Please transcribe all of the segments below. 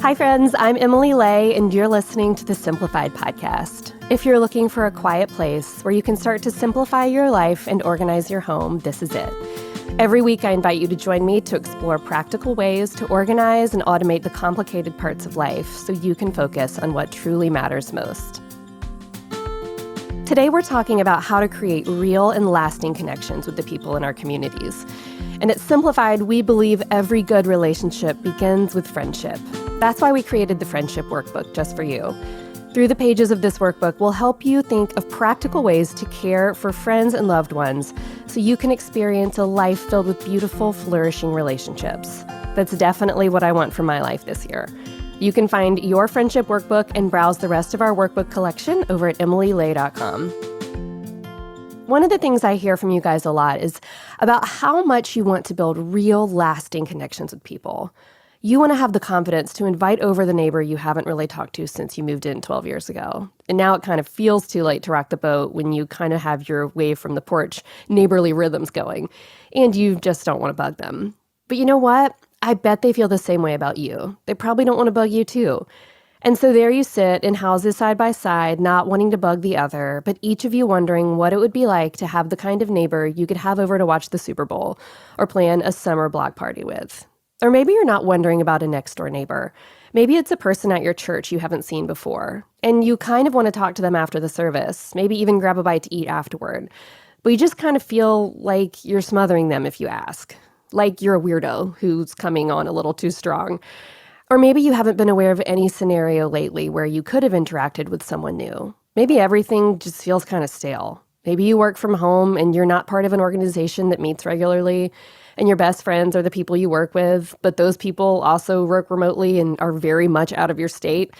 Hi, friends. I'm Emily Lay, and you're listening to the Simplified podcast. If you're looking for a quiet place where you can start to simplify your life and organize your home, this is it. Every week, I invite you to join me to explore practical ways to organize and automate the complicated parts of life so you can focus on what truly matters most. Today, we're talking about how to create real and lasting connections with the people in our communities. And at Simplified, we believe every good relationship begins with friendship. That's why we created the Friendship Workbook just for you. Through the pages of this workbook, we'll help you think of practical ways to care for friends and loved ones so you can experience a life filled with beautiful, flourishing relationships. That's definitely what I want for my life this year. You can find your Friendship Workbook and browse the rest of our workbook collection over at emilylay.com. One of the things I hear from you guys a lot is about how much you want to build real, lasting connections with people. You want to have the confidence to invite over the neighbor you haven't really talked to since you moved in 12 years ago. And now it kind of feels too late to rock the boat when you kind of have your wave from the porch neighborly rhythms going, and you just don't want to bug them. But you know what? I bet they feel the same way about you. They probably don't want to bug you too. And so there you sit in houses side by side, not wanting to bug the other, but each of you wondering what it would be like to have the kind of neighbor you could have over to watch the Super Bowl or plan a summer block party with. Or maybe you're not wondering about a next-door neighbor. Maybe it's a person at your church you haven't seen before, and you kind of want to talk to them after the service, maybe even grab a bite to eat afterward. But you just kind of feel like you're smothering them if you ask, like you're a weirdo who's coming on a little too strong. Or maybe you haven't been aware of any scenario lately where you could have interacted with someone new. Maybe everything just feels kind of stale. Maybe you work from home and you're not part of an organization that meets regularly, and your best friends are the people you work with, but those people also work remotely and are very much out of your state,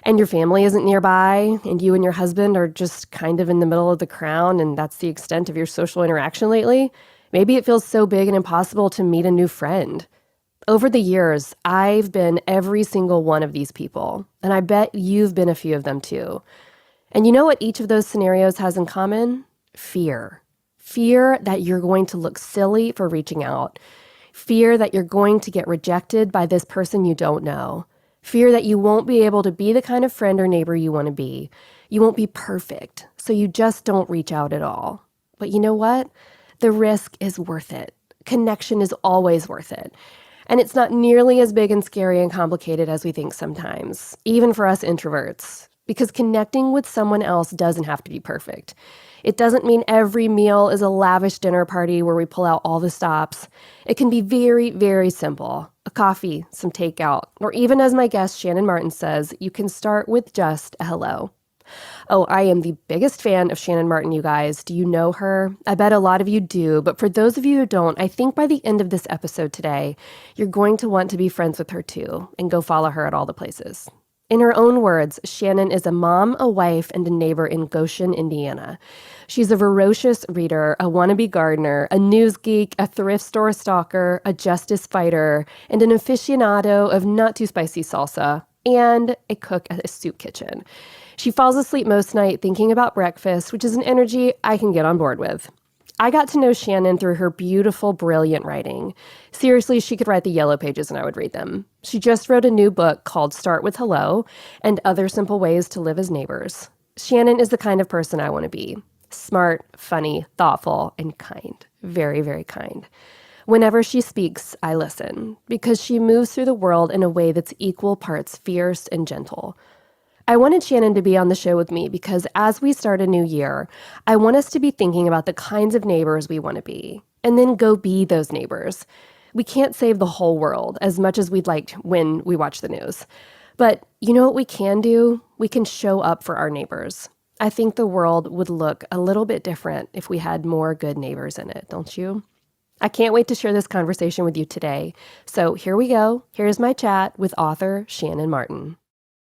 and your family isn't nearby, and you and your husband are just kind of in the middle of the crown, and that's the extent of your social interaction lately. Maybe it feels so big and impossible to meet a new friend. Over the years, I've been every single one of these people, and I bet you've been a few of them too. And you know what each of those scenarios has in common? Fear. Fear that you're going to look silly for reaching out. Fear that you're going to get rejected by this person you don't know. Fear that you won't be able to be the kind of friend or neighbor you want to be. You won't be perfect, so you just don't reach out at all. But you know what? The risk is worth it. Connection is always worth it. And it's not nearly as big and scary and complicated as we think sometimes, even for us introverts, because connecting with someone else doesn't have to be perfect. It doesn't mean every meal is a lavish dinner party where we pull out all the stops. It can be very, very simple. A coffee, some takeout, or even as my guest Shannan Martin says, you can start with just a hello. Oh, I am the biggest fan of Shannan Martin, you guys. Do you know her? I bet a lot of you do, but for those of you who don't, I think by the end of this episode today, you're going to want to be friends with her too and go follow her at all the places. In her own words, Shannan is a mom, a wife, and a neighbor in Goshen, Indiana. She's a voracious reader, a wannabe gardener, a news geek, a thrift store stalker, a justice fighter, and an aficionado of not too spicy salsa, and a cook at a soup kitchen. She falls asleep most night thinking about breakfast, which is an energy I can get on board with. I got to know Shannan through her beautiful, brilliant writing. Seriously, she could write the yellow pages and I would read them. She just wrote a new book called Start with Hello and Other Simple Ways to Live as Neighbors. Shannan is the kind of person I want to be. Smart, funny, thoughtful, and kind. Very, very kind. Whenever she speaks, I listen because she moves through the world in a way that's equal parts fierce and gentle. I wanted Shannan to be on the show with me because as we start a new year, I want us to be thinking about the kinds of neighbors we want to be, and then go be those neighbors. We can't save the whole world as much as we'd like when we watch the news. But you know what we can do? We can show up for our neighbors. I think the world would look a little bit different if we had more good neighbors in it, don't you? I can't wait to share this conversation with you today. So here we go. Here's my chat with author Shannan Martin.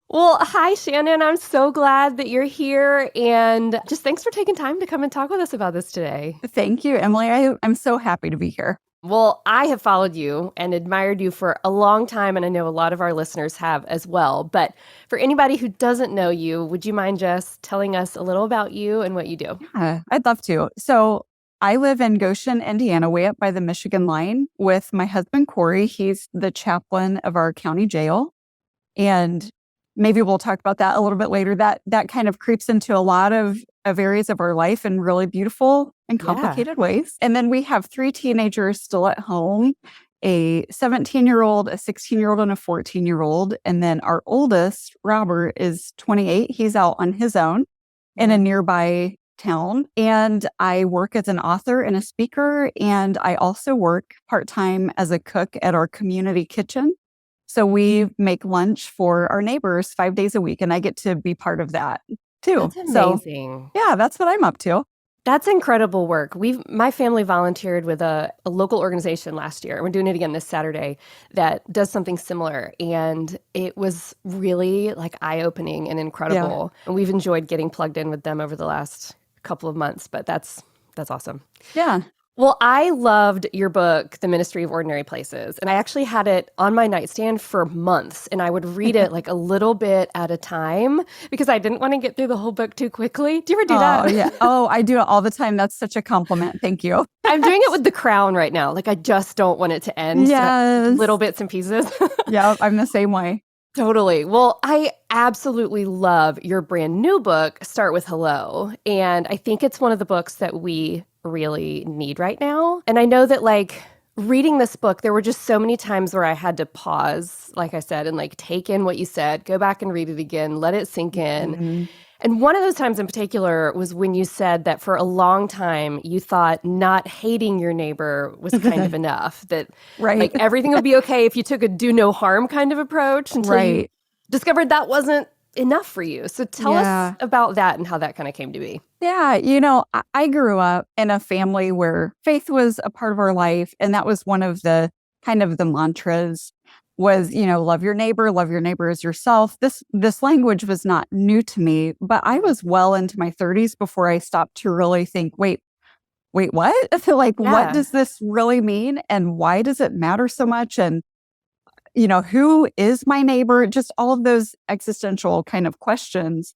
Well, hi, Shannan. I'm so glad that you're here. And just thanks for taking time to come and talk with us about this today. Thank you, Emily. I'm so happy to be here. Well, I have followed you and admired you for a long time, and I know a lot of our listeners have as well. But for anybody who doesn't know you, would you mind just telling us a little about you and what you do? Yeah, I'd love to. So I live in Goshen, Indiana, way up by the Michigan line with my husband, Corey. He's the chaplain of our county jail. And maybe we'll talk about that a little bit later. That kind of creeps into a lot of areas of our life in really beautiful and complicated ways. And then we have 3 teenagers still at home, a 17-year-old, a 16-year-old, and a 14-year-old. And then our oldest, Robert, is 28. He's out on his own in a nearby town. And I work as an author and a speaker. And I also work part-time as a cook at our community kitchen. So we make lunch for our neighbors 5 days a week, and I get to be part of that too. That's amazing. So, yeah, that's what I'm up to. That's incredible work. My family volunteered with a local organization last year. We're doing it again this Saturday that does something similar. And it was really like eye-opening and incredible. And we've enjoyed getting plugged in with them over the last couple of months, but that's awesome. Yeah. Well, I loved your book, The Ministry of Ordinary Places, and I actually had it on my nightstand for months, and I would read it like a little bit at a time because I didn't want to get through the whole book too quickly. Do you ever do that? Oh, yeah. Oh, I do it all the time. That's such a compliment. Thank you. I'm doing it with The Crown right now. Like, I just don't want it to end. Yes. Little bits and pieces. Yeah, I'm the same way. Totally. Well, I absolutely love your brand new book, Start with Hello. And I think it's one of the books that we really need right now. And I know that like reading this book, there were just so many times where I had to pause, like I said, and like take in what you said, go back and read it again, let it sink in. Mm-hmm. And one of those times in particular was when you said that for a long time you thought not hating your neighbor was kind of enough, that like everything would be okay if you took a do no harm kind of approach until you discovered that wasn't enough for you. So tell us about that and how that kind of came to be. Yeah, I grew up in a family where faith was a part of our life, and that was one of the kind of the mantras was, love your neighbor as yourself. This language was not new to me, but I was well into my 30s before I stopped to really think, wait, what? Like, what does this really mean? And why does it matter so much? And, who is my neighbor? Just all of those existential kind of questions.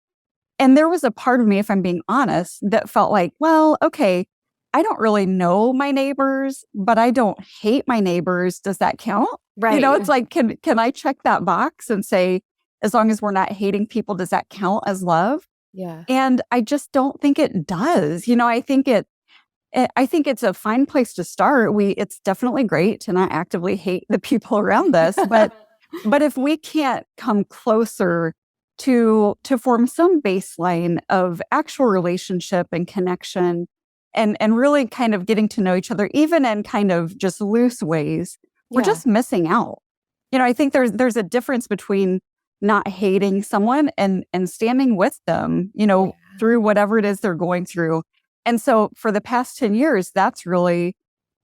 And there was a part of me, if I'm being honest, that felt like, well, okay, I don't really know my neighbors, but I don't hate my neighbors. Does that count? Right. It's like, can I check that box and say, as long as we're not hating people, does that count as love? Yeah. And I just don't think it does. I think it's a fine place to start. It's definitely great to not actively hate the people around us, but if we can't come closer to form some baseline of actual relationship and connection and really kind of getting to know each other, even in kind of just loose ways, we're just missing out. I think there's a difference between not hating someone and standing with them, through whatever it is they're going through. And so for the past 10 years, that's really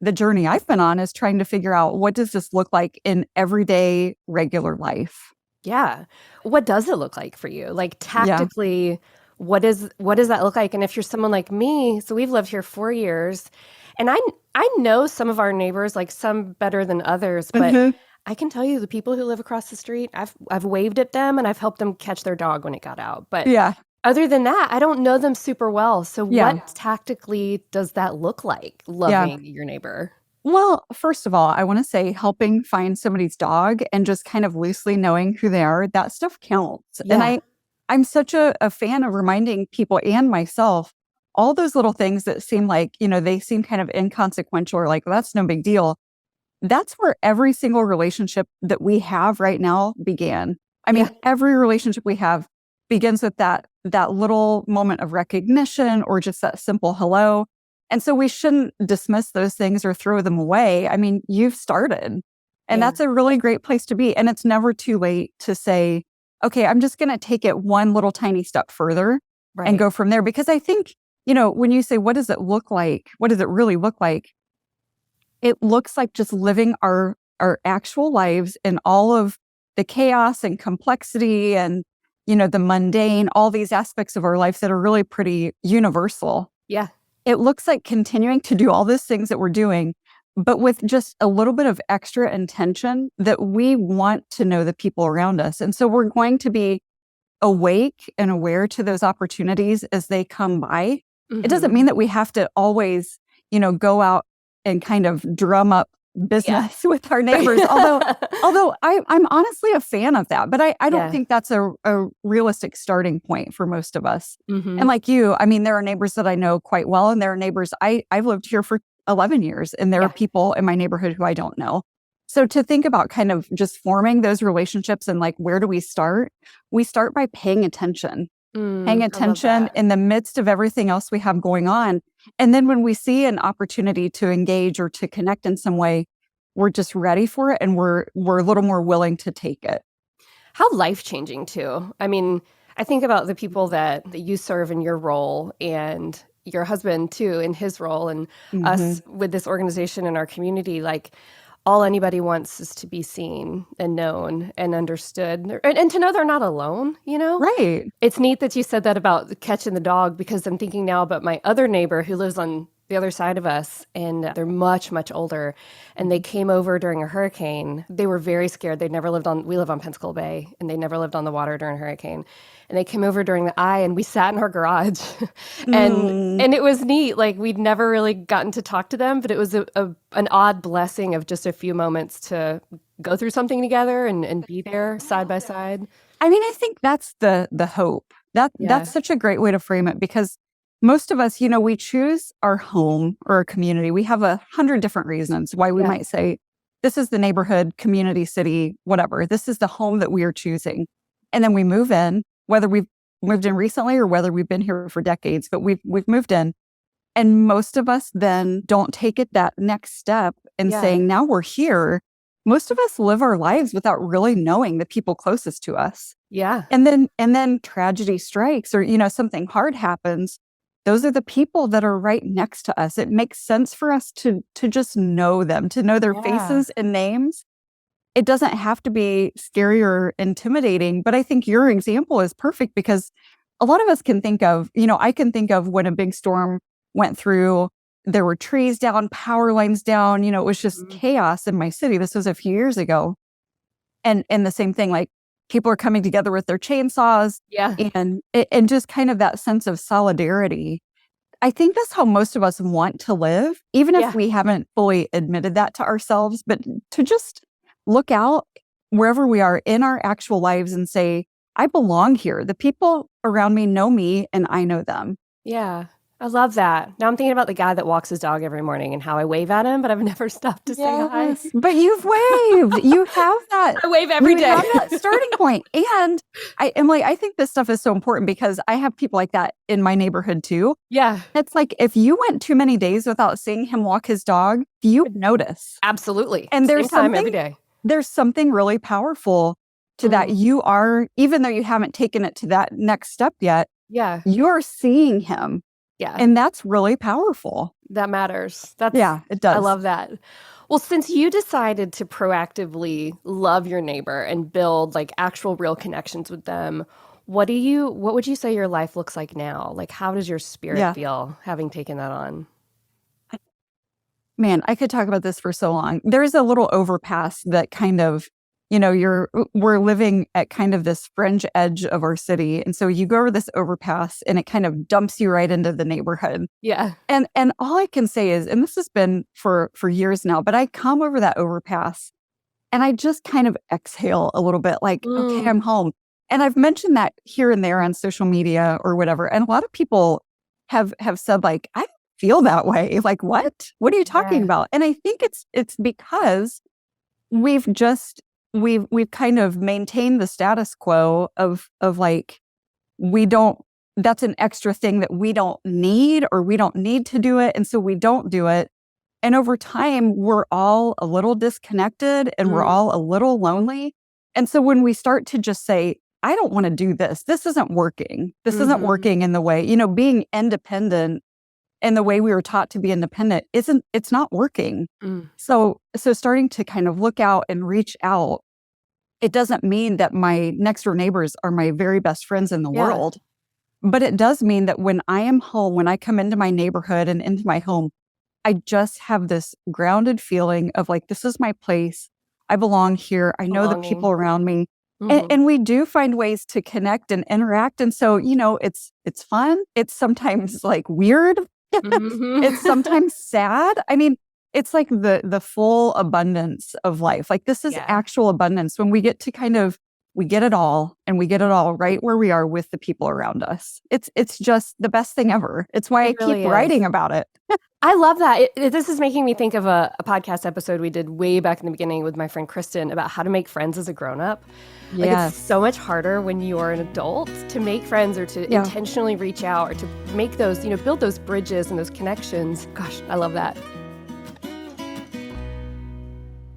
the journey I've been on, is trying to figure out, what does this look like in everyday, regular life? Yeah. What does it look like for you? Like tactically, what does that look like? And if you're someone like me, so we've lived here 4 years, and I know some of our neighbors, like some better than others, but I can tell you the people who live across the street, I've waved at them and I've helped them catch their dog when it got out. But other than that, I don't know them super well. So what tactically does that look like, loving your neighbor? Well, first of all, I want to say helping find somebody's dog and just kind of loosely knowing who they are, that stuff counts. Yeah. And I'm such a fan of reminding people and myself, all those little things that seem like, they seem kind of inconsequential or like, well, that's no big deal. That's where every single relationship that we have right now began. I mean, every relationship we have begins with that little moment of recognition or just that simple hello. And so we shouldn't dismiss those things or throw them away. I mean, you've started, and that's a really great place to be. And it's never too late to say, okay, I'm just going to take it one little tiny step further and go from there. Because I think, when you say, what does it look like? What does it really look like? It looks like just living our actual lives in all of the chaos and complexity and, the mundane, all these aspects of our life that are really pretty universal. Yeah. It looks like continuing to do all these things that we're doing, but with just a little bit of extra intention that we want to know the people around us. And so we're going to be awake and aware to those opportunities as they come by. It doesn't mean that we have to always, go out and kind of drum up business with our neighbors. Although I'm honestly a fan of that, but I don't think that's a realistic starting point for most of us. And like you, I mean, there are neighbors that I know quite well, and there are neighbors I've lived here for 11 years, and there are people in my neighborhood who I don't know. So to think about kind of just forming those relationships and like, where do we start? We start by paying attention. Paying attention in the midst of everything else we have going on. And then when we see an opportunity to engage or to connect in some way, we're just ready for it, and we're a little more willing to take it. How life-changing too. I mean, I think about the people that you serve in your role, and your husband too in his role, and us with this organization in our community. Like, all anybody wants is to be seen and known and understood, and to know they're not alone, you know? Right. It's neat that you said that about catching the dog, because I'm thinking now about my other neighbor who lives on the other side of us, and they're much, much older, and they came over during a hurricane. They were very scared. We live on Pensacola Bay, and they never lived on the water during a hurricane. And they came over during the eye, and we sat in our garage. and it was neat. Like, we'd never really gotten to talk to them, but it was an odd blessing of just a few moments to go through something together and be there side by side. I mean, I think that's the hope. That's such a great way to frame it, because most of us, we choose our home or our community. We have 100 different reasons why we might say, this is the neighborhood, community, city, whatever. This is the home that we are choosing. And then we move in, whether we've moved in recently or whether we've been here for decades, but we've moved in. And most of us then don't take it that next step and saying, now we're here. Most of us live our lives without really knowing the people closest to us. Yeah. And then tragedy strikes, or, something hard happens. Those are the people that are right next to us. It makes sense for us to just know them, to know their faces and names. It doesn't have to be scary or intimidating, but I think your example is perfect, because a lot of us can think of, I can think of when a big storm went through, there were trees down, power lines down, it was just chaos in my city. This was a few years ago. And the same thing, like, people are coming together with their chainsaws and just kind of that sense of solidarity. I think that's how most of us want to live, even if we haven't fully admitted that to ourselves, but to just look out wherever we are in our actual lives and say, I belong here. The people around me know me and I know them. Yeah. I love that. Now I'm thinking about the guy that walks his dog every morning and how I wave at him, but I've never stopped to say hi. But you've waved. You have that. I wave every day. You have that starting point. And Emily, I think this stuff is so important, because I have people like that in my neighborhood too. Yeah. It's like, if you went too many days without seeing him walk his dog, you would notice. Absolutely. And there's time every day. There's something really powerful to that. You are, even though you haven't taken it to that next step yet, you're seeing him. Yeah. And that's really powerful. That matters. It does. I love that. Well, since you decided to proactively love your neighbor and build like actual real connections with them, what would you say your life looks like now? Like, how does your spirit feel having taken that on? Man, I could talk about this for so long. There's a little overpass that kind of, we're living at kind of this fringe edge of our city. And so you go over this overpass and it kind of dumps you right into the neighborhood. Yeah. And all I can say is, and this has been for years now, but I come over that overpass and I just kind of exhale a little bit, like, okay, I'm home. And I've mentioned that here and there on social media or whatever. And a lot of people have said, like, I don't feel that way. Like, what are you talking about? And I think it's because we've kind of maintained the status quo of like, that's an extra thing that we don't need, or we don't need to do it. And so we don't do it. And over time, we're all a little disconnected and we're all a little lonely. And so when we start to just say, I don't want to do this, this isn't working. This isn't working in the way, being independent and the way we were taught to be independent it's not working. So starting to kind of look out and reach out, it doesn't mean that my next door neighbors are my very best friends in the world, but it does mean that when I am home, when I come into my neighborhood and into my home, I just have this grounded feeling of like, this is my place. I belong here. I know the people around me. And we do find ways to connect and interact. And so, it's fun. It's sometimes like weird. It's sometimes sad. I mean, it's like the full abundance of life. Like this is actual abundance when we get to we get it all, and we get it all right where we are with the people around us. It's just the best thing ever. It's why I keep writing about it. I love that. This is making me think of a podcast episode we did way back in the beginning with my friend Kristen about how to make friends as a grown-up. Like it's so much harder when you are an adult to make friends or to intentionally reach out or to make those, build those bridges and those connections. Gosh, I love that.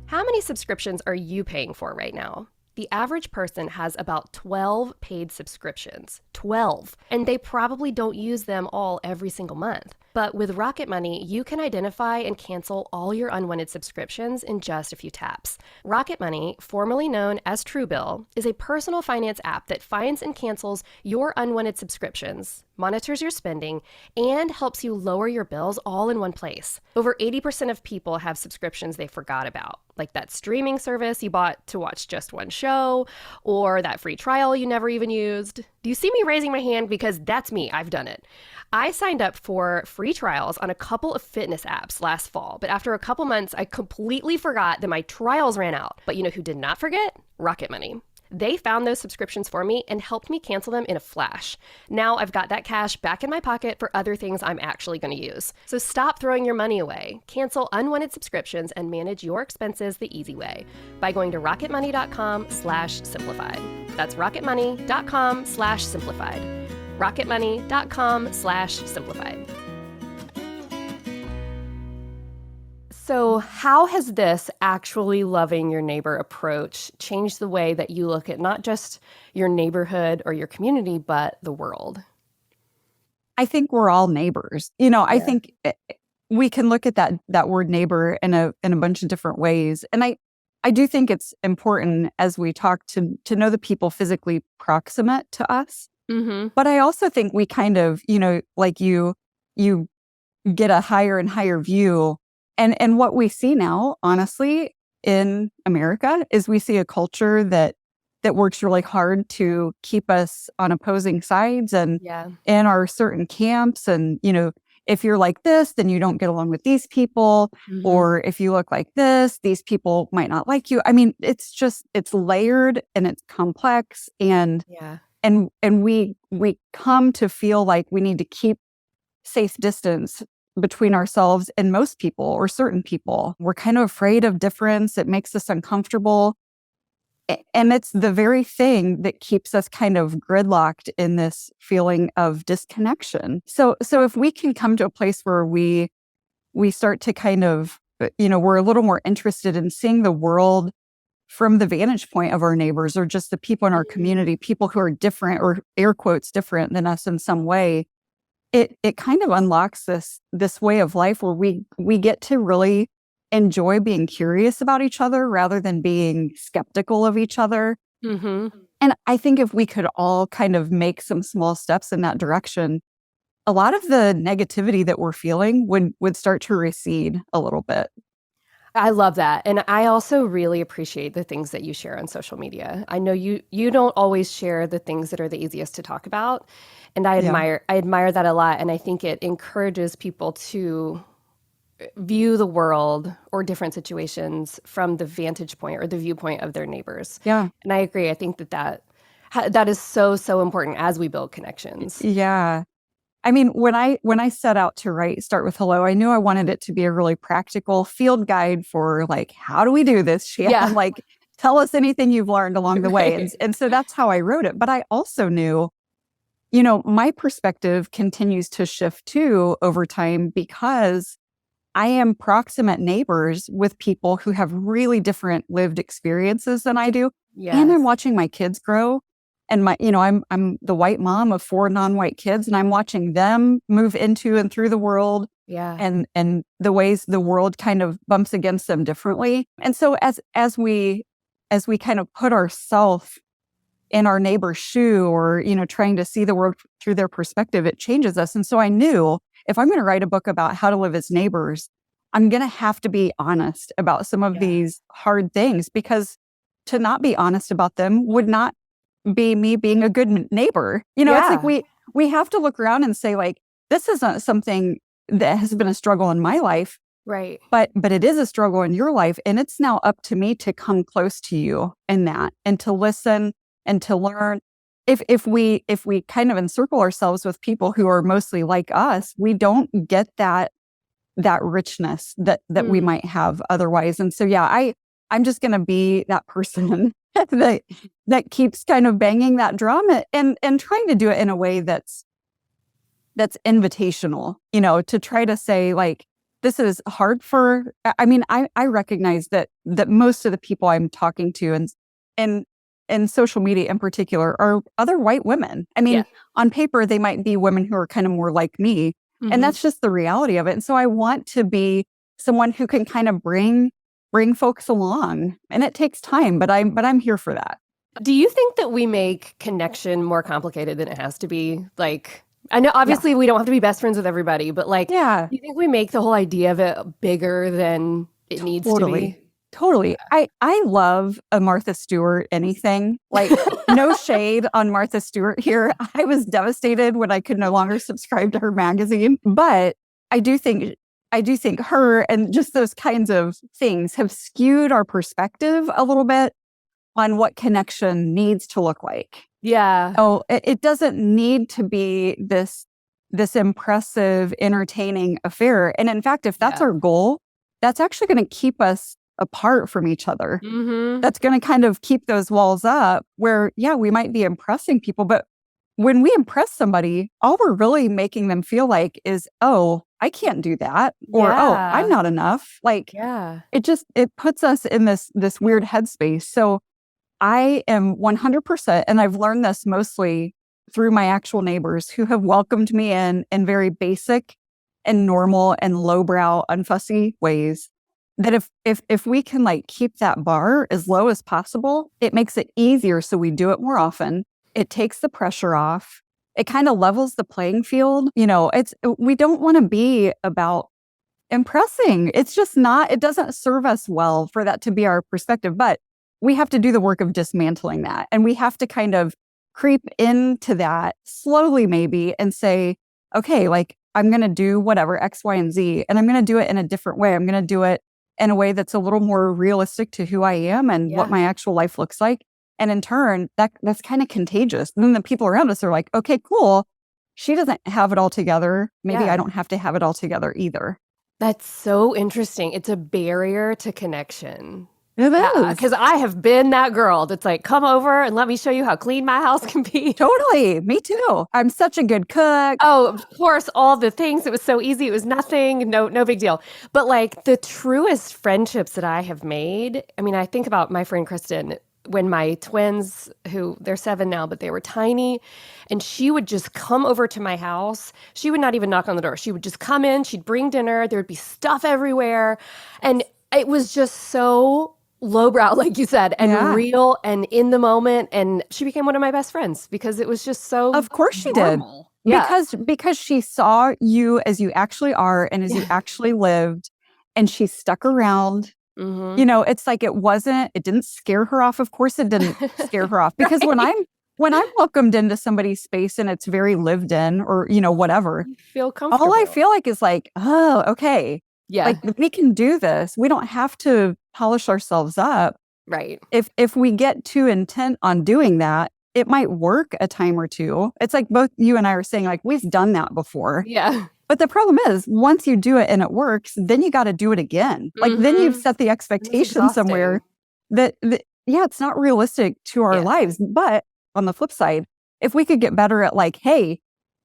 How many subscriptions are you paying for right now? The average person has about 12 paid subscriptions. 12. And they probably don't use them all every single month. But with Rocket Money, you can identify and cancel all your unwanted subscriptions in just a few taps. Rocket Money, formerly known as Truebill, is a personal finance app that finds and cancels your unwanted subscriptions, monitors your spending, and helps you lower your bills all in one place. Over 80% of people have subscriptions they forgot about, like that streaming service you bought to watch just one show, or that free trial you never even used. Do you see me raising my hand? Because that's me. I've done it. I signed up for free trials on a couple of fitness apps last fall, but after a couple months, I completely forgot that my trials ran out. But you know who did not forget? Rocket Money. They found those subscriptions for me and helped me cancel them in a flash. Now I've got that cash back in my pocket for other things I'm actually going to use. So stop throwing your money away. Cancel unwanted subscriptions and manage your expenses the easy way by going to rocketmoney.com/simplified. That's rocketmoney.com/simplified. rocketmoney.com/simplified. So how has this actually loving your neighbor approach changed the way that you look at not just your neighborhood or your community, but the world? I think we're all neighbors. I think we can look at that word neighbor in a bunch of different ways. And I do think it's important as we talk to know the people physically proximate to us. Mm-hmm. But I also think we kind of, like you get a higher and higher view. And what we see now, honestly, in America is we see a culture that works really hard to keep us on opposing sides and in our certain camps. And, if you're like this, then you don't get along with these people. Mm-hmm. Or if you look like this, these people might not like you. I mean, it's layered and it's complex. And we come to feel like we need to keep safe distance between ourselves and most people or certain people. We're kind of afraid of difference. It makes us uncomfortable. And it's the very thing that keeps us kind of gridlocked in this feeling of disconnection. So if we can come to a place where we start to kind of, we're a little more interested in seeing the world from the vantage point of our neighbors or just the people in our community, people who are different or air quotes different than us in some way, it kind of unlocks this way of life where we get to really enjoy being curious about each other rather than being skeptical of each other. Mm-hmm. And I think if we could all kind of make some small steps in that direction, a lot of the negativity that we're feeling would start to recede a little bit. I love that. And I also really appreciate the things that you share on social media. I know you don't always share the things that are the easiest to talk about. And I admire that a lot. And I think it encourages people to view the world or different situations from the vantage point or the viewpoint of their neighbors. Yeah. And I agree. I think that is so, so important as we build connections. Yeah. I mean, when I set out to start with hello, I knew I wanted it to be a really practical field guide for like, how do we do this, Shannan? Yeah. Like, tell us anything you've learned along the way. And so that's how I wrote it. But I also knew, my perspective continues to shift too over time because I am proximate neighbors with people who have really different lived experiences than I do. Yes. And I'm watching my kids grow. And I'm the white mom of 4 non-white kids, and I'm watching them move into and through the world. Yeah. And the ways the world kind of bumps against them differently. And so as we kind of put ourselves in our neighbor's shoe or, trying to see the world through their perspective, it changes us. And so I knew if I'm going to write a book about how to live as neighbors, I'm going to have to be honest about some of these hard things, because to not be honest about them would not be me being a good neighbor. It's like we have to look around and say, like, this isn't something that has been a struggle in my life. Right. But it is a struggle in your life. And it's now up to me to come close to you in that and to listen and to learn. If we kind of encircle ourselves with people who are mostly like us, we don't get that richness that we might have otherwise. And so, yeah, I'm just going to be that person that keeps kind of banging that drum and trying to do it in a way that's invitational, to try to say like, this is hard for, I mean, I recognize that most of the people I'm talking to and social media in particular are other white women. I mean, on paper, they might be women who are kind of more like me. And that's just the reality of it. And so I want to be someone who can kind of bring folks along. And it takes time, but I'm here for that. Do you think that we make connection more complicated than it has to be? Like, I know obviously we don't have to be best friends with everybody, but like, do you think we make the whole idea of it bigger than it needs to be? Totally. I love a Martha Stewart anything. Like, no shade on Martha Stewart here. I was devastated when I could no longer subscribe to her magazine. But I do think her and just those kinds of things have skewed our perspective a little bit on what connection needs to look like. Yeah. Oh, it doesn't need to be this impressive, entertaining affair. And in fact, if that's our goal, that's actually going to keep us apart from each other. That's going to kind of keep those walls up where, we might be impressing people, but when we impress somebody, all we're really making them feel like is, oh, I can't do that. Or, oh, I'm not enough. Like, it puts us in this weird headspace. So I am 100%, and I've learned this mostly through my actual neighbors who have welcomed me in very basic and normal and lowbrow, unfussy ways. That if we can like keep that bar as low as possible, it makes it easier. So we do it more often. It takes the pressure off. It kind of levels the playing field. We don't want to be about impressing. It's just not, it doesn't serve us well for that to be our perspective, but we have to do the work of dismantling that. And we have to kind of creep into that slowly maybe and say, okay, like I'm going to do whatever X, Y, and Z, and I'm going to do it in a different way. I'm going to do it in a way that's a little more realistic to who I am and what my actual life looks like. And in turn, that's kind of contagious. And then the people around us are like, okay, cool. She doesn't have it all together. Maybe I don't have to have it all together either. That's so interesting. It's a barrier to connection. It is. Because I have been that girl that's like, come over and let me show you how clean my house can be. Totally. Me too. I'm such a good cook. Oh, of course, all the things. It was so easy. It was nothing. No big deal. But like the truest friendships that I have made, I mean, I think about my friend Kristen, when my twins, who they're 7 now, but they were tiny, and she would just come over to my house. She would not even knock on the door. She would just come in. She'd bring dinner. There would be stuff everywhere. And it was just so lowbrow, like you said, and real and in the moment. And she became one of my best friends because it was just so Of course she normal. did. Yeah. Because she saw you as you actually are and as you actually lived, and she stuck around. It's like it didn't scare her off. Of course it didn't scare her off. Because when I'm welcomed into somebody's space and it's very lived in or, whatever, you feel comfortable. All I feel like is like, oh, okay. Yeah. Like we can do this. We don't have to polish ourselves up. Right. If we get too intent on doing that, it might work a time or two. It's like both you and I are saying, like, we've done that before. Yeah. But the problem is, once you do it and it works, then you got to do it again. Like, then you've set the expectation somewhere that, it's not realistic to our lives. But on the flip side, if we could get better at like, hey,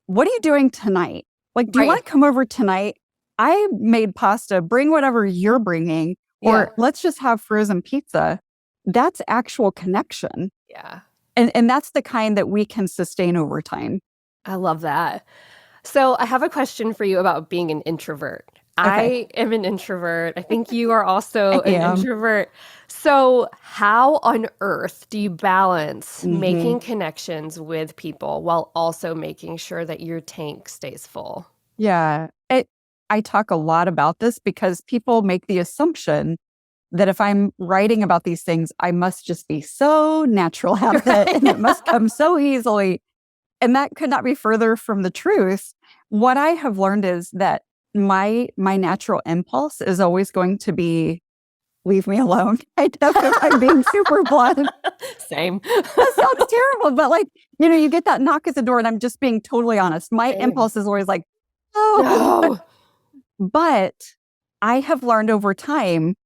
what are you doing tonight? Like, do you want to come over tonight? I made pasta, bring whatever you're bringing, or let's just have frozen pizza. That's actual connection. Yeah. And that's the kind that we can sustain over time. I love that. So I have a question for you about being an introvert. Okay. I am an introvert. I think you are also an introvert. So how on earth do you balance making connections with people while also making sure that your tank stays full? Yeah. I talk a lot about this because people make the assumption that if I'm writing about these things, I must just be so natural at it and it must come so easily. And that could not be further from the truth. What I have learned is that my natural impulse is always going to be leave me alone. I know if I'm being super blunt. Same. That sounds terrible, but like, you get that knock at the door and I'm just being totally honest. My Same. impulse is always like, oh. No. But I have learned over time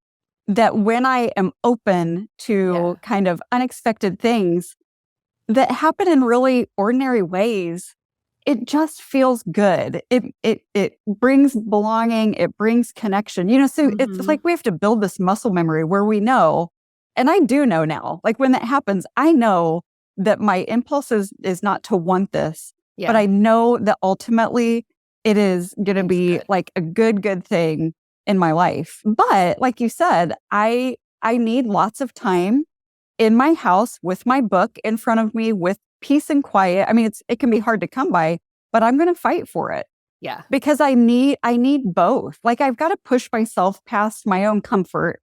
that when I am open to kind of unexpected things that happen in really ordinary ways, it just feels good. It brings belonging. It brings connection. So it's like we have to build this muscle memory where we know, and I do know now, like when that happens, I know that my impulse is not to want this, but I know that ultimately it is going to be like a good thing in my life. But like you said, I need lots of time in my house with my book in front of me with peace and quiet. I mean, it can be hard to come by, but I'm going to fight for it. Yeah. Because I need both. Like I've got to push myself past my own comfort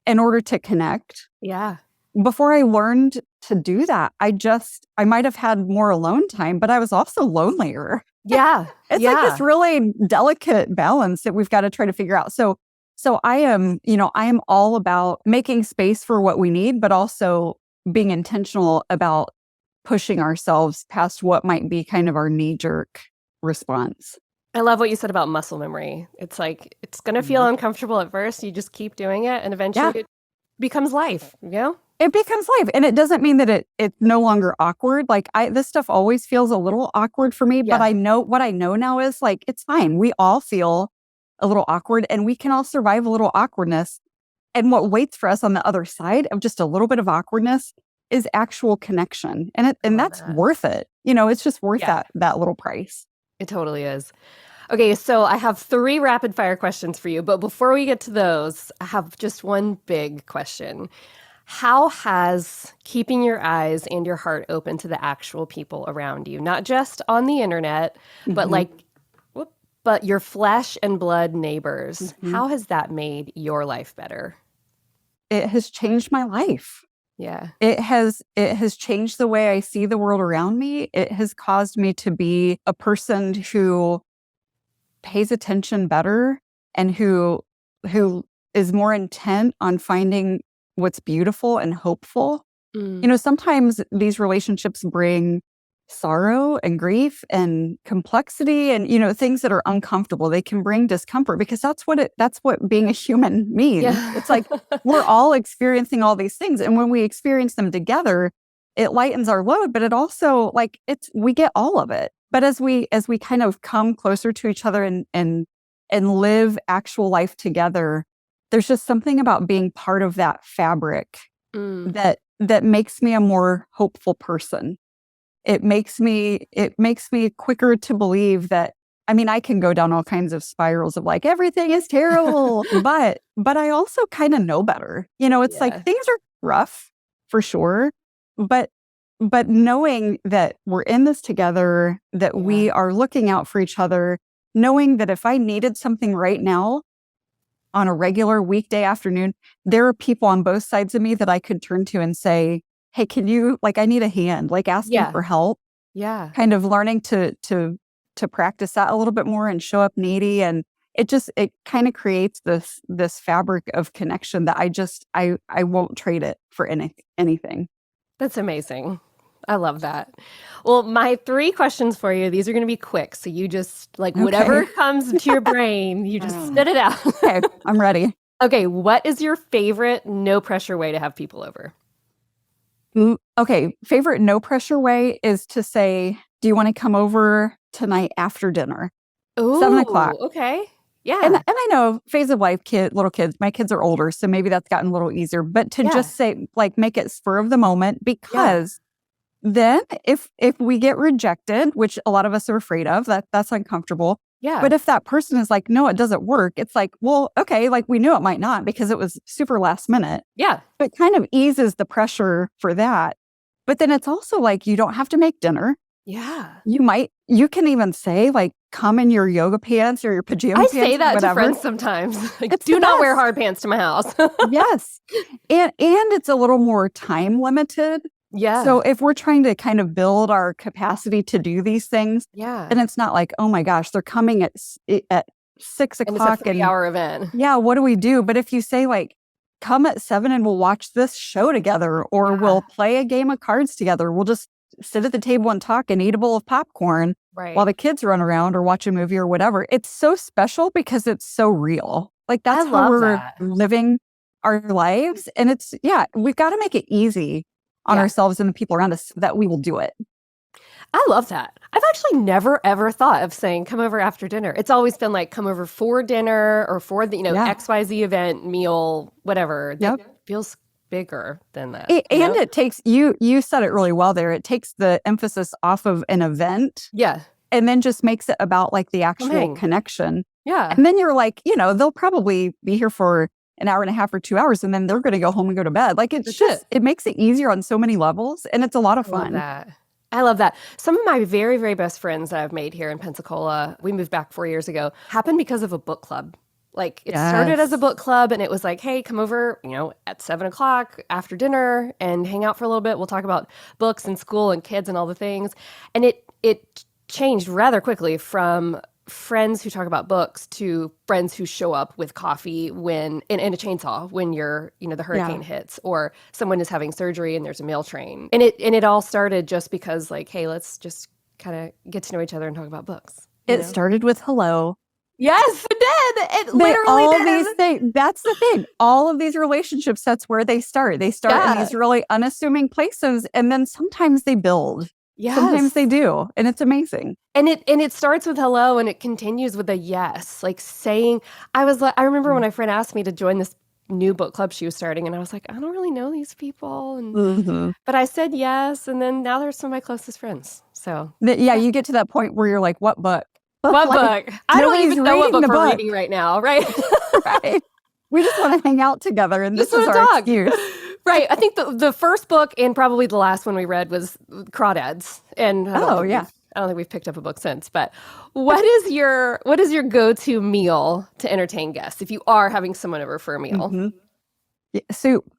in order to connect. Yeah. Before I learned to do that, I might have had more alone time, but I was also lonelier. Yeah. It's like this really delicate balance that we've got to try to figure out. So I am all about making space for what we need, but also being intentional about pushing ourselves past what might be kind of our knee-jerk response. I love what you said about muscle memory. It's like, it's going to feel uncomfortable at first. You just keep doing it and eventually it becomes life, It becomes life. And it doesn't mean that it's no longer awkward. Like this stuff always feels a little awkward for me, but what I know now is like, it's fine. We all feel a little awkward and we can all survive a little awkwardness. And what waits for us on the other side of just a little bit of awkwardness is actual connection. And that's worth it. It's just worth that little price. It totally is. Okay, so I have 3 rapid fire questions for you, but before we get to those, I have just one big question. How has keeping your eyes and your heart open to the actual people around you, not just on the internet, but but your flesh and blood neighbors, how has that made your life better? It has changed my life. Yeah. It has changed the way I see the world around me. It has caused me to be a person who pays attention better and who is more intent on finding what's beautiful and hopeful. Sometimes these relationships bring sorrow and grief and complexity and things that are uncomfortable. They can bring discomfort because that's what being a human means. Yeah. It's like we're all experiencing all these things, and when we experience them together, it lightens our load, but it also we get all of it. But as we kind of come closer to each other and live actual life together, there's just something about being part of that fabric that makes me a more hopeful person. It makes me quicker to believe that, I mean, I can go down all kinds of spirals of like, everything is terrible, but I also kind of know better. It's like things are rough for sure, but knowing that we're in this together, that we are looking out for each other, knowing that if I needed something right now on a regular weekday afternoon, there are people on both sides of me that I could turn to and say, hey, can you, I need a hand, asking for help. Yeah. Kind of learning to practice that a little bit more and show up needy. And it kind of creates this fabric of connection that I won't trade it for anything. That's amazing. I love that. Well, my 3 questions for you, these are going to be quick. So you just whatever comes into your brain, you just spit it out. Okay, I'm ready. Okay. What is your favorite no pressure way to have people over? Okay, favorite no pressure way is to say, do you want to come over tonight after dinner? Ooh, 7:00. Okay. Yeah. And I know phase of life, little kids, my kids are older, so maybe that's gotten a little easier, but to just say, make it spur of the moment, because then if we get rejected, which a lot of us are afraid of, that's uncomfortable. Yeah. But if that person is like, no, it doesn't work, it's like, well, okay, we knew it might not because it was super last minute. Yeah. But kind of eases the pressure for that. But then it's also you don't have to make dinner. Yeah. You can even say come in your yoga pants or your pajama pants. I say that whatever. to friends sometimes. Do not wear hard pants to my house. Yes. And it's a little more time limited. Yeah. So if we're trying to kind of build our capacity to do these things, yeah, then it's not oh my gosh, they're coming at 6 And it's a o'clock 3-hour event. yeah, what do we do? But if you say like, come at 7 and we'll watch this show together, or we'll play a game of cards together. We'll just sit at the table and talk and eat a bowl of popcorn while the kids run around or watch a movie or whatever. It's so special because it's so real. Like that's how we're living our lives. And we've got to make it easy on ourselves and the people around us that we will do it. I love that. I've actually never, ever thought of saying, come over after dinner. It's always been like, come over for dinner or for the, XYZ event, meal, whatever. That feels bigger than that. And it takes, you said it really well there. It takes the emphasis off of an event. Yeah. And then just makes it about like the actual connection. Yeah. And then you're like, they'll probably be here for an hour and a half or 2 hours, and then they're going to go home and go to bed. Like it makes it easier on so many levels, and it's a lot of fun. I love that. Some of my very, very best friends that I've made here in Pensacola, we moved back 4 years ago, happened because of a book club. Like it started as a book club, and it was like, hey, come over, at 7 o'clock after dinner and hang out for a little bit. We'll talk about books and school and kids and all the things. And it changed rather quickly from friends who talk about books to friends who show up with coffee when in a chainsaw when the hurricane hits, or someone is having surgery and there's a mail train. And it all started just because like, hey, let's just kind of get to know each other and talk about books. It started with hello. Yes, it did. It literally did. These things. That's the thing. All of these relationships, that's where they start. They start in these really unassuming places, and then sometimes they build. Yes. Sometimes they do, and it's amazing. And it starts with hello, and it continues with a yes, like saying. I remember when a friend asked me to join this new book club she was starting, and I was like, I don't really know these people, but I said yes, and then now they're some of my closest friends. So you get to that point where you're like, what book? What book? I don't even know what book we're reading right now, right? Right. We just want to hang out together, and this is our excuse. Right. I think the first book and probably the last one we read was Crawdads. And I don't think we've picked up a book since. But what is your go-to meal to entertain guests if you are having someone over for a meal? Mm-hmm. Yeah, soup.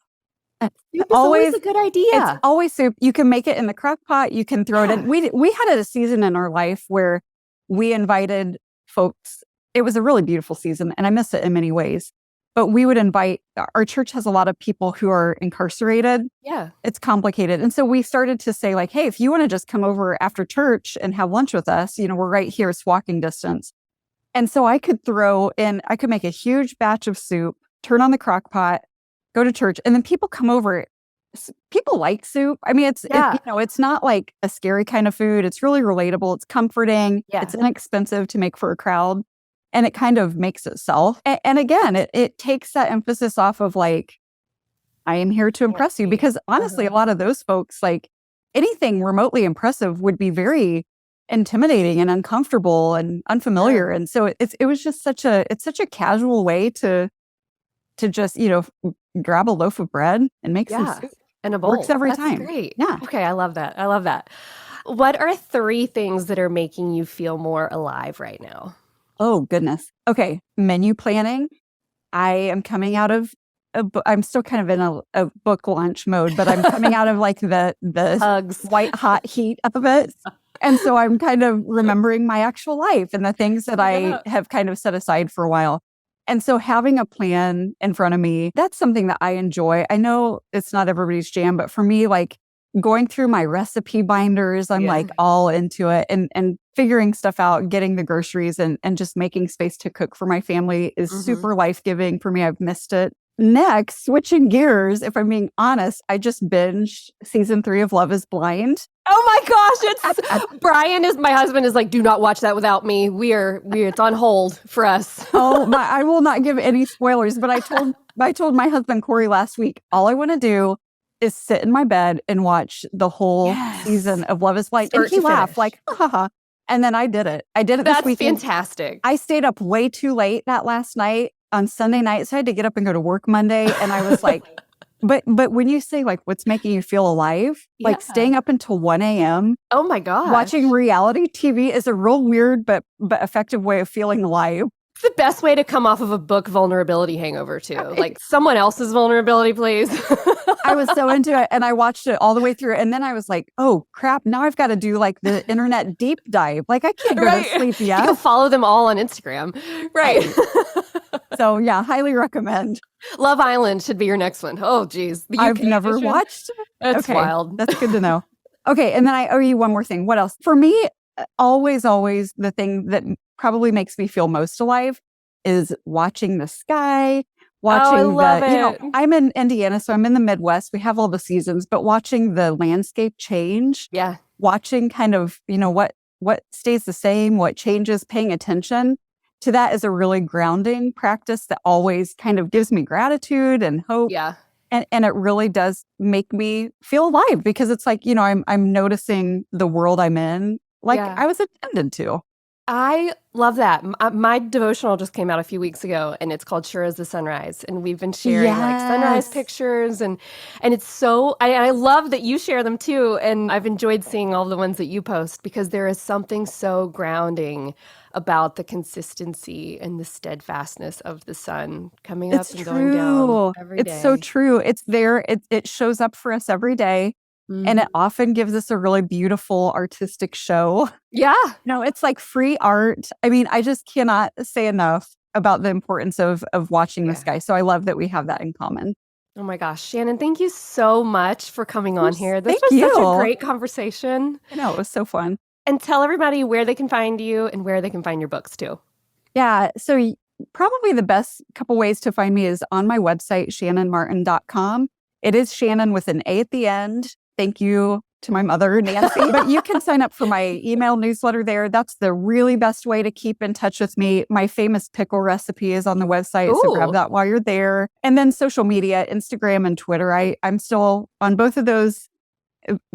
Soup is always a good idea. It's always soup. You can make it in the crock pot. You can throw it in. We had a season in our life where we invited folks. It was a really beautiful season, and I miss it in many ways. But we would invite, our church has a lot of people who are incarcerated. Yeah. It's complicated. And so we started to say like, hey, if you want to just come over after church and have lunch with us, we're right here, it's walking distance. And so I could make a huge batch of soup, turn on the crock pot, go to church, and then people come over. People like soup. I mean, it's not like a scary kind of food. It's really relatable. It's comforting. Yeah. It's inexpensive to make for a crowd. And it kind of makes itself. And again, it takes that emphasis off of like, I am here to impress you. Because honestly, a lot of those folks, like anything remotely impressive would be very intimidating and uncomfortable and unfamiliar. And so it was just such a casual way to just, grab a loaf of bread and make some soup. And a bowl. Works every That's time. Great. Yeah. Okay. I love that. What are 3 things that are making you feel more alive right now? Oh, goodness. Okay. Menu planning. I am coming out of I'm still kind of in a book launch mode, but I'm coming out of like the hugs, white hot heat of it. And so I'm kind of remembering my actual life and the things that I have kind of set aside for a while. And so having a plan in front of me, that's something that I enjoy. I know it's not everybody's jam, but for me, like going through my recipe binders, I'm like all into it and figuring stuff out, getting the groceries and just making space to cook for my family is super life-giving for me. I've missed it. Next, switching gears, if I'm being honest, I just binged season 3 of Love is Blind. Oh my gosh, my husband is like, do not watch that without me. It's on hold for us. I will not give any spoilers, but I told my husband Corey last week, all I want to do is sit in my bed and watch the whole season of Love is Blind. And he laughed like, ha. And then I did it. That's this weekend. Fantastic. I stayed up way too late that last night on Sunday night. So I had to get up and go to work Monday. And I was like, but when you say like, what's making you feel alive? Like staying up until 1 a.m. Oh my God. Watching reality TV is a real weird, but effective way of feeling alive. It's the best way to come off of a book vulnerability hangover, too. Right. Like, someone else's vulnerability, please. I was so into it, and I watched it all the way through. And then I was like, oh, crap. Now I've got to do like the internet deep dive. Like, I can't go to sleep yet. You can follow them all on Instagram. Right. So, yeah, highly recommend. Love Island should be your next one. Oh, geez. I've never edition? watched. That's wild. That's good to know. Okay. And then I owe you one more thing. What else? For me, always the thing that probably makes me feel most alive is watching the sky, watching I'm in Indiana, so I'm in the Midwest. We have all the seasons, but watching the landscape change. Yeah. Watching kind of, what stays the same, what changes, paying attention to that is a really grounding practice that always kind of gives me gratitude and hope. Yeah. And it really does make me feel alive because it's like, I'm noticing the world I'm in like I was intended to. I love that. My devotional just came out a few weeks ago, and it's called Sure as the Sunrise. And we've been sharing like sunrise pictures, and it's so, I love that you share them too. And I've enjoyed seeing all the ones that you post because there is something so grounding about the consistency and the steadfastness of the sun coming up and going down every day. It's so true. It's there. It shows up for us every day. And it often gives us a really beautiful artistic show. Yeah. It's like free art. I mean, I just cannot say enough about the importance of watching the sky. So I love that we have that in common. Oh my gosh, Shannan, thank you so much for coming on here. This was such a great conversation. I know, it was so fun. And tell everybody where they can find you and where they can find your books too. Yeah. So probably the best couple ways to find me is on my website, shannanmartin.com. It is Shannan with an A at the end. Thank you to my mother, Nancy. But you can sign up for my email newsletter there. That's the really best way to keep in touch with me. My famous pickle recipe is on the website, so grab that while you're there. And then social media, Instagram and Twitter. I'm still on both of those,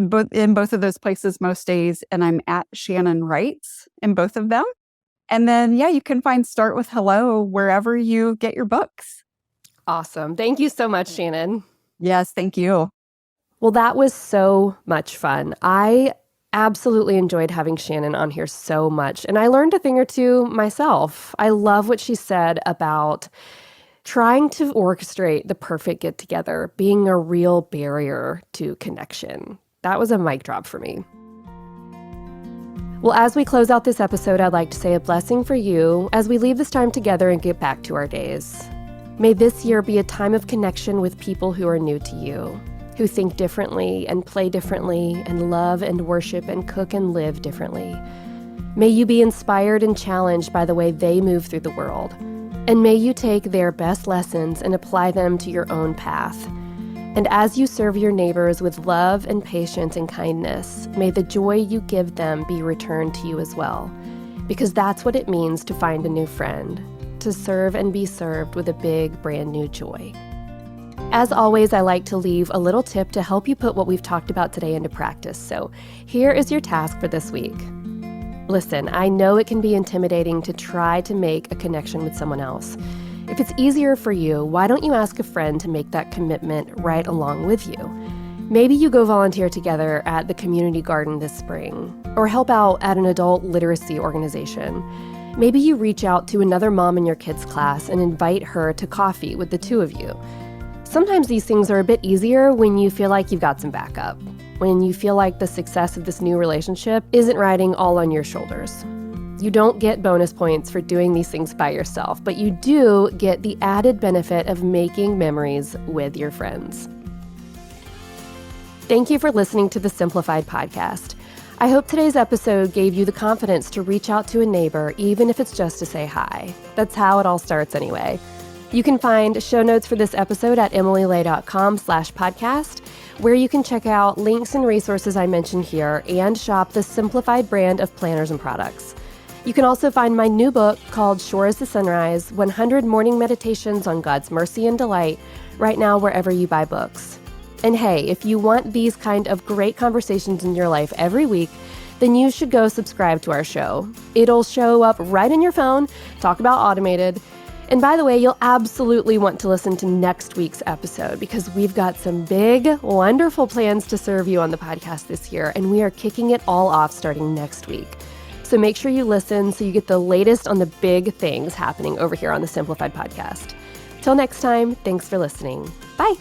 in both of those places most days, and I'm at Shannan Writes in both of them. And then, you can find Start with Hello wherever you get your books. Awesome. Thank you so much, Shannan. Yes, thank you. Well, that was so much fun. I absolutely enjoyed having Shannan on here so much. And I learned a thing or two myself. I love what she said about trying to orchestrate the perfect get-together being a real barrier to connection. That was a mic drop for me. Well, as we close out this episode, I'd like to say a blessing for you as we leave this time together and get back to our days. May this year be a time of connection with people who are new to you, who think differently and play differently and love and worship and cook and live differently. May you be inspired and challenged by the way they move through the world. And may you take their best lessons and apply them to your own path. And as you serve your neighbors with love and patience and kindness, may the joy you give them be returned to you as well. Because that's what it means to find a new friend, to serve and be served with a big, brand new joy. As always, I like to leave a little tip to help you put what we've talked about today into practice. So here is your task for this week. Listen, I know it can be intimidating to try to make a connection with someone else. If it's easier for you, why don't you ask a friend to make that commitment right along with you? Maybe you go volunteer together at the community garden this spring, or help out at an adult literacy organization. Maybe you reach out to another mom in your kids' class and invite her to coffee with the two of you. Sometimes these things are a bit easier when you feel like you've got some backup, when you feel like the success of this new relationship isn't riding all on your shoulders. You don't get bonus points for doing these things by yourself, but you do get the added benefit of making memories with your friends. Thank you for listening to the Simplified podcast. I hope today's episode gave you the confidence to reach out to a neighbor, even if it's just to say hi. That's how it all starts anyway. You can find show notes for this episode at emilylay.com/podcast, where you can check out links and resources I mentioned here and shop the Simplified brand of planners and products. You can also find my new book called Sure as the Sunrise, 100 Morning Meditations on God's Mercy and Delight, right now wherever you buy books. And hey, if you want these kind of great conversations in your life every week, then you should go subscribe to our show. It'll show up right in your phone, talk about automated. And by the way, you'll absolutely want to listen to next week's episode because we've got some big, wonderful plans to serve you on the podcast this year, and we are kicking it all off starting next week. So make sure you listen so you get the latest on the big things happening over here on the Simplified podcast. Till next time, thanks for listening. Bye.